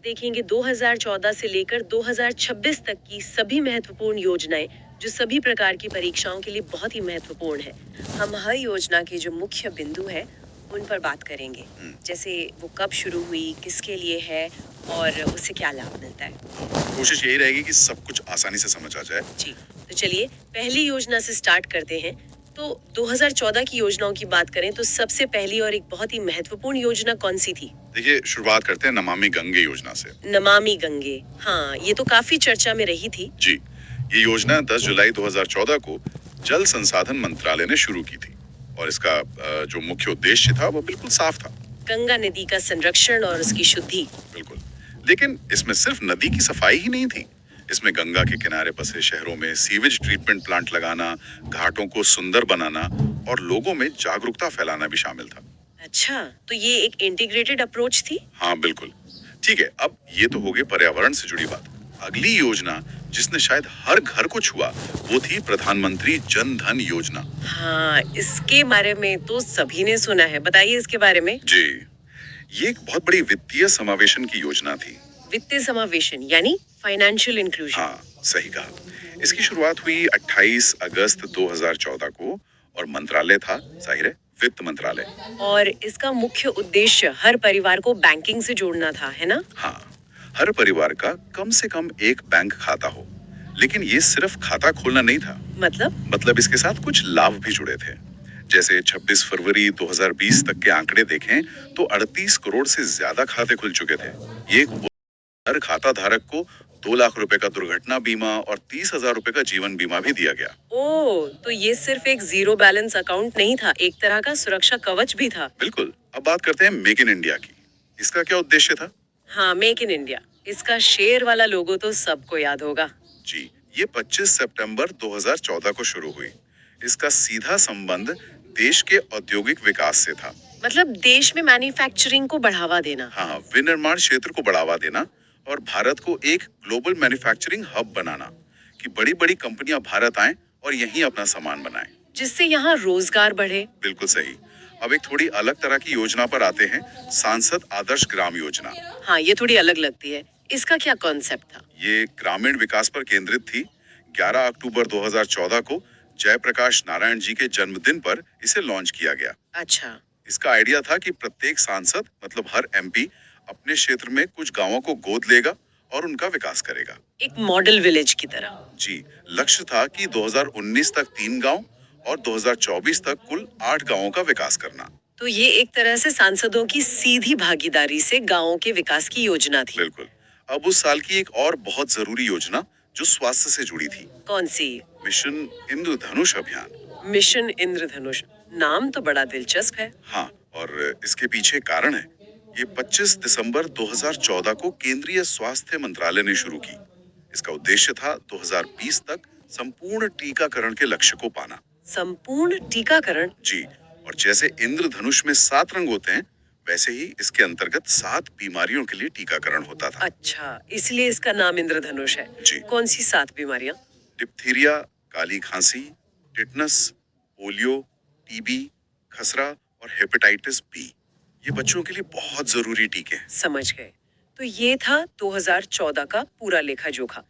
देखेंगे 2014 से लेकर 2026 तक की सभी महत्वपूर्ण योजनाएं, जो सभी प्रकार की परीक्षाओं के लिए बहुत ही महत्वपूर्ण है। हम हर योजना के जो मुख्य बिंदु है उन पर बात करेंगे, जैसे वो कब शुरू हुई, किसके लिए है और उससे क्या लाभ मिलता है। कोशिश यही रहेगी कि सब कुछ आसानी से समझ आ जाए। जी, तो चलिए पहली योजना से स्टार्ट करते हैं। तो 2014 की योजनाओं की बात करें तो सबसे पहली और एक बहुत ही महत्वपूर्ण योजना कौन सी थी? देखिए, शुरुआत करते हैं नमामि गंगे योजना से। नमामि गंगे, हाँ ये तो काफी चर्चा में रही थी। जी, ये योजना 10 जुलाई 2014 को जल संसाधन मंत्रालय ने शुरू की थी और इसका जो मुख्य उद्देश्य था वो बिल्कुल साफ था। गंगा नदी का संरक्षण और उसकी शुद्धि। बिल्कुल। लेकिन इसमें सिर्फ नदी की सफाई ही नहीं थी। इसमें गंगा के किनारे बसे शहरों में सीवेज ट्रीटमेंट प्लांट लगाना, घाटों को सुंदर बनाना और लोगों में जागरूकता फैलाना भी शामिल था। अच्छा, तो ये एक इंटीग्रेटेड अप्रोच थी। हाँ, बिल्कुल। ठीक है, अब ये तो हो गई पर्यावरण से जुड़ी बात। अगली योजना जिसने शायद हर घर को छुआ, वो थी प्रधानमंत्री जन धन योजना। हाँ, इसके बारे में तो सभी ने सुना है, बताइए इसके बारे में। जी, ये एक बहुत बड़ी वित्तीय समावेशन की योजना थी। वित्तीय समावेशन यानी फाइनेंशियल इंक्लूजन। हाँ, सही कहा। इसकी शुरुआत हुई 28 अगस्त 2014 को और मंत्रालय था, जाहिर है, वित्त मंत्रालय। और इसका मुख्य उद्देश्य हर परिवार को बैंकिंग से जोड़ना था, है ना? हाँ, हर परिवार का कम से कम एक बैंक खाता हो। लेकिन ये सिर्फ खाता खोलना नहीं था। मतलब इसके साथ कुछ लाभ भी जुड़े थे। जैसे 26 फरवरी 2020 तक के आंकड़े देखें तो 38 करोड़ से ज्यादा खाते खुल चुके थे। ये एक हर खाता धारक को 2 लाख रुपए का दुर्घटना बीमा और 30,000 रुपए का जीवन बीमा भी दिया गया। ओह, तो ये सिर्फ एक जीरो बैलेंस अकाउंट नहीं था, एक तरह का सुरक्षा कवच भी था। बिल्कुल। अब बात करते हैं मेक इन इंडिया की। इसका क्या उद्देश्य था? हाँ, मेक इन इंडिया, इसका शेर वाला लोगो तो सबको याद होगा। जी, ये 25 सितंबर 2014 को शुरू हुई। इसका सीधा संबंध देश के औद्योगिक विकास से था। मतलब देश में मैन्युफैक्चरिंग को बढ़ावा देना। हाँ, विनिर्माण क्षेत्र को बढ़ावा देना और भारत को एक ग्लोबल मैन्युफैक्चरिंग हब बनाना, कि बड़ी बड़ी कंपनियां भारत आएं और यहीं अपना सामान बनाएं। जिससे यहाँ रोजगार बढ़े। बिल्कुल सही। अब एक थोड़ी अलग तरह की योजना पर आते हैं, सांसद आदर्श ग्राम योजना। हाँ, ये थोड़ी अलग लगती है। इसका क्या कॉन्सेप्ट था? ये ग्रामीण विकास पर केंद्रित थी। 11 अक्टूबर 2014 को जयप्रकाश नारायण जी के जन्मदिन पर इसे लॉन्च किया गया। अच्छा। इसका आइडिया था कि प्रत्येक सांसद मतलब हर एमपी अपने क्षेत्र में कुछ गांवों को गोद लेगा और उनका विकास करेगा। एक मॉडल विलेज की तरह। जी, लक्ष्य था कि 2019 तक 3 गांव और 2024 तक कुल 8 गांवों का विकास करना। तो ये एक तरह से सांसदों की सीधी भागीदारी से गांवों के विकास की योजना थी। बिल्कुल। अब उस साल की एक और बहुत जरूरी योजना जो स्वास्थ्य से जुड़ी थी। कौन सी? मिशन इंद्रधनुष अभियान। मिशन इंद्रधनुष, नाम तो बड़ा दिलचस्प है। हाँ, और इसके पीछे कारण है। ये 25 दिसंबर 2014 को केंद्रीय स्वास्थ्य मंत्रालय ने शुरू की। इसका उद्देश्य था 2020 तक संपूर्ण टीकाकरण के लक्ष्य को पाना। संपूर्ण टीकाकरण? जी, और जैसे इंद्रधनुष में 7 रंग होते हैं, वैसे ही इसके अंतर्गत 7 बीमारियों के लिए टीकाकरण होता था। अच्छा, इसलिए इसका नाम इंद्रधनुष है। जी। कौन सी 7 बीमारियां? डिप्थीरिया, काली खांसी, टिटनस, पोलियो, टीबी, खसरा और हेपेटाइटिस बी। ये बच्चों के लिए बहुत जरूरी टीके हैं। समझ गए। तो ये था 2014 का पूरा लेखा जोखा।